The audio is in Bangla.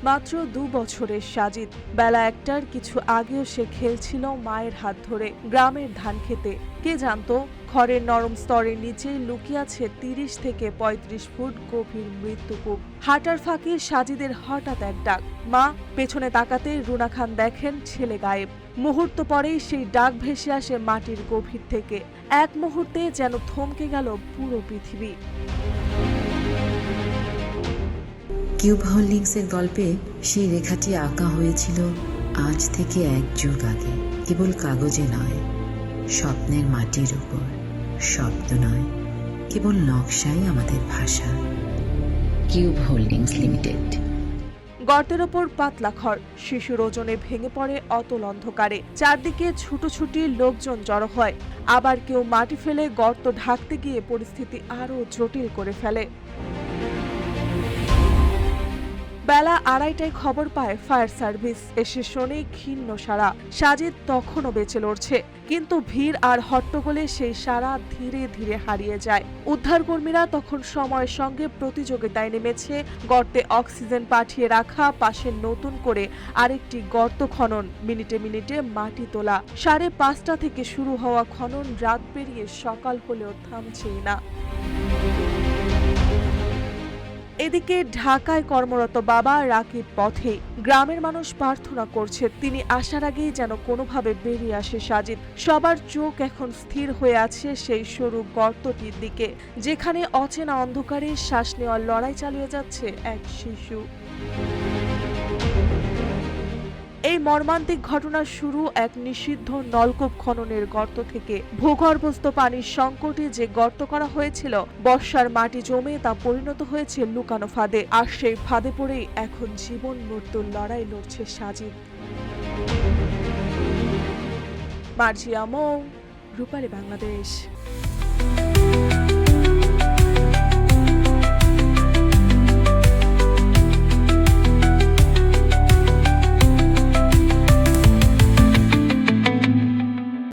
মাত্র ২ বছরের সাজিদ। বেলা ১টার কিছু আগেও সে খেলছিল মায়ের হাত ধরে গ্রামের ধান খেতে। কে জানতো খড়ের নরম স্তরের নিচে লুকিয়ে আছে ৩০ থেকে ৩৫ ফুট গভীর মৃত্যুকূপ। হাঁটার ফাঁকে সাজিদের হঠাৎ এক ডাক, মা। পেছনে তাকাতে রুনা খান দেখেন ছেলে গায়েব। মুহূর্ত পরেই সেই ডাক ভেসে আসে মাটির গভীর থেকে। এক মুহূর্তে যেন থমকে গেল পুরো পৃথিবী। কিউব হোল্ডিংসের গল্পে সেই রেখাটি আঁকা হয়েছিল আজ থেকে ১ যুগ আগে। কেবল কাগজে নয়, স্বপ্নের মাটির উপর। শব্দ নয়, কেবল নকশাই আমাদের ভাষা। Cube holdings limited. গর্তের ওপর পাতলা খড়, শিশুর ওজনে ভেঙে পড়ে অতল অন্ধকারে। চারদিকে ছুটোছুটি লোকজন জড়ো হয়। আবার কেউ মাটি ফেলে গর্ত ঢাকতে গিয়ে পরিস্থিতি আরো জটিল করে ফেলে। বেলা ২:৩০টায় খবর পায় ফায়ার সার্ভিস। এসে শোনে ক্ষীণ সারা। সাজিদ তখনও বেঁচে লড়ছে, কিন্তু ভিড় আর হট্টগোলে সেই সারা ধীরে ধীরে হারিয়ে যায়। উদ্ধারকর্মীরা তখন সময়ের সঙ্গে প্রতিযোগিতায় নেমেছে। গর্তে অক্সিজেন পাঠিয়ে রাখা, পাশে নতুন করে আরেকটি গর্ত খনন, মিনিটে মিনিটে মাটি তোলা। ৫:৩০ থেকে শুরু হওয়া খনন রাত পেরিয়ে সকাল হলেও থামছেই না। এদিকে ঢাকায় কর্মরত বাবা রাকিব পথেই। গ্রামের মানুষ প্রার্থনা করছে তিনি আসার আগেই যেন কোনোভাবে বেরিয়ে আসে সাজিদ। সবার চোখ এখন স্থির হয়ে আছে সেই সরু গর্তটির দিকে, যেখানে অচেনা অন্ধকারে শ্বাস নেওয়ার লড়াই চালিয়ে যাচ্ছে এক শিশু। এই মর্মান্তিক ঘটনার শুরু এক নিষিদ্ধ নলকূপ খননের গর্ত থেকে। ভূগর্ভস্থ পানির সংকটে যে গর্ত করা হয়েছিল, বর্ষার মাটি জমে তা পরিণত হয়েছে লুকানো ফাঁদে। আর সেই ফাঁদে পড়েই এখন জীবন মৃত্যুর লড়াই লড়ছে সাজিদ। মার্জিয়া মৌ, রূপালী বাংলাদেশ।